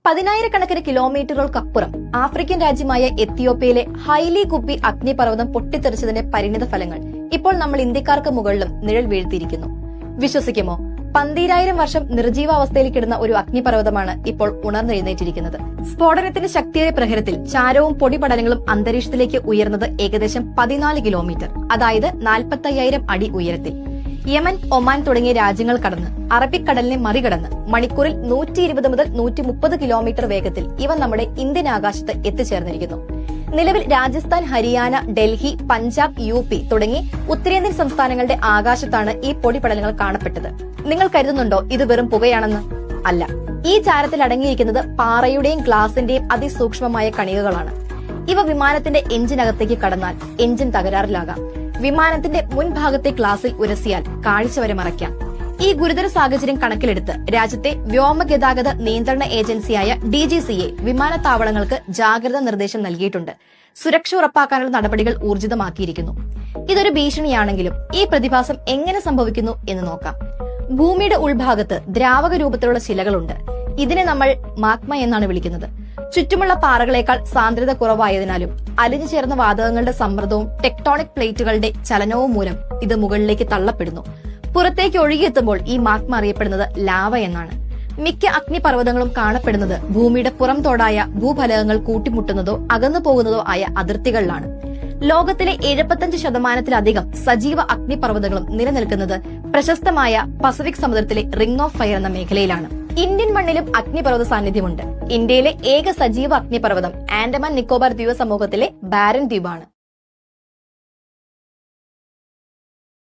പതിനായിരക്കണക്കിന് കിലോമീറ്ററുകൾക്കപ്പുറം ആഫ്രിക്കൻ രാജ്യമായ എത്തിയോപ്യയിലെ ഹൈലി കുപ്പി അഗ്നിപർവ്വതം പൊട്ടിത്തെറിച്ചതിന്റെ പരിണിത ഫലങ്ങൾ ഇപ്പോൾ നമ്മൾ ഇന്ത്യക്കാർക്ക് മുകളിലും നിഴൽ വീഴ്ത്തിയിരിക്കുന്നു. വിശ്വസിക്കുമോ? 12,000 വർഷം നിർജീവാവസ്ഥയിൽ കിടന്ന ഒരു അഗ്നിപർവ്വതമാണ് ഇപ്പോൾ ഉണർന്നെഴുന്നേറ്റിരിക്കുന്നത്. സ്ഫോടനത്തിന്റെ ശക്തിയേറിയ പ്രഹരത്തിൽ ചാരവും പൊടിപടലങ്ങളും അന്തരീക്ഷത്തിലേക്ക് ഉയർന്നത് ഏകദേശം 14 കിലോമീറ്റർ, അതായത് 45,000 അടി ഉയരത്തിൽ. യമൻ, ഒമാൻ തുടങ്ങിയ രാജ്യങ്ങൾ കടന്ന് അറബിക്കടലിനെ മറികടന്ന് മണിക്കൂറിൽ 120 മുതൽ 130 കിലോമീറ്റർ വേഗത്തിൽ ഇവ നമ്മുടെ ഇന്ത്യൻ ആകാശത്ത് എത്തിച്ചേർന്നിരിക്കുന്നു. നിലവിൽ രാജസ്ഥാൻ, ഹരിയാന, ഡൽഹി, പഞ്ചാബ്, UP തുടങ്ങി ഉത്തരേന്ത്യൻ സംസ്ഥാനങ്ങളുടെ ആകാശത്താണ് ഈ പൊടിപടലങ്ങൾ കാണപ്പെട്ടത്. നിങ്ങൾ കരുതുന്നുണ്ടോ ഇത് വെറും പുകയാണെന്ന്? അല്ല, ഈ ചാരത്തിൽ അടങ്ങിയിരിക്കുന്നത് പാറയുടെയും ഗ്ലാസിന്റെയും അതിസൂക്ഷ്മമായ കണികകളാണ്. ഇവ വിമാനത്തിന്റെ എഞ്ചിനകത്തേക്ക് കടന്നാൽ എഞ്ചിൻ തകരാറിലാകാം. വിമാനത്തിന്റെ മുൻഭാഗത്തെ ഗ്ലാസിൽ ഉരസിയാൽ കാഴ്ച വരെ മറയ്ക്കാം. ഈ ഗുരുതര സാഹചര്യം കണക്കിലെടുത്ത് രാജ്യത്തെ വ്യോമഗതാഗത നിയന്ത്രണ ഏജൻസിയായ DGCA വിമാനത്താവളങ്ങൾക്ക് ജാഗ്രതാ നിർദ്ദേശം നൽകിയിട്ടുണ്ട്. സുരക്ഷ ഉറപ്പാക്കാനുള്ള നടപടികൾ ഊർജിതമാക്കിയിരിക്കുന്നു. ഇതൊരു ഭീഷണിയാണെങ്കിലും ഈ പ്രതിഭാസം എങ്ങനെ സംഭവിക്കുന്നു എന്ന് നോക്കാം. ഭൂമിയുടെ ഉൾഭാഗത്ത് ദ്രാവക രൂപത്തിലുള്ള ശിലകളുണ്ട്. ഇതിനെ നമ്മൾ മാഗ്മ എന്നാണ് വിളിക്കുന്നത്. ചുറ്റുമുള്ള പാറകളേക്കാൾ സാന്ദ്രത കുറവായതിനാലും അലിഞ്ഞു ചേർന്ന വാതകങ്ങളുടെ സമ്മർദ്ദവും ടെക്ടോണിക് പ്ലേറ്റുകളുടെ ചലനവും മൂലം ഇത് മുകളിലേക്ക് തള്ളപ്പെടുന്നു. പുറത്തേക്ക് ഒഴുകിയെത്തുമ്പോൾ ഈ മാഗ്മ അറിയപ്പെടുന്നത് ലാവ എന്നാണ്. മിക്ക അഗ്നിപർവ്വതങ്ങളും കാണപ്പെടുന്നത് ഭൂമിയുടെ പുറം തോടായ ഭൂഫലകങ്ങൾ കൂട്ടിമുട്ടുന്നതോ അകന്നു പോകുന്നതോ ആയ അതിർത്തികളിലാണ്. ലോകത്തിലെ 75% സജീവ അഗ്നിപർവ്വതങ്ങളും നിലനിൽക്കുന്നത് പ്രശസ്തമായ പസഫിക് സമുദ്രത്തിലെ റിംഗ് ഓഫ് ഫയർ എന്ന മേഖലയിലാണ്. ഇന്ത്യൻ മണ്ണിലും അഗ്നിപർവ്വത സാന്നിധ്യമുണ്ട്. ഇന്ത്യയിലെ ഏക സജീവ അഗ്നിപർവ്വതം ആൻഡമാൻ നിക്കോബാർ ദ്വീപ സമൂഹത്തിലെ ബാരൻ ദ്വീപാണ്.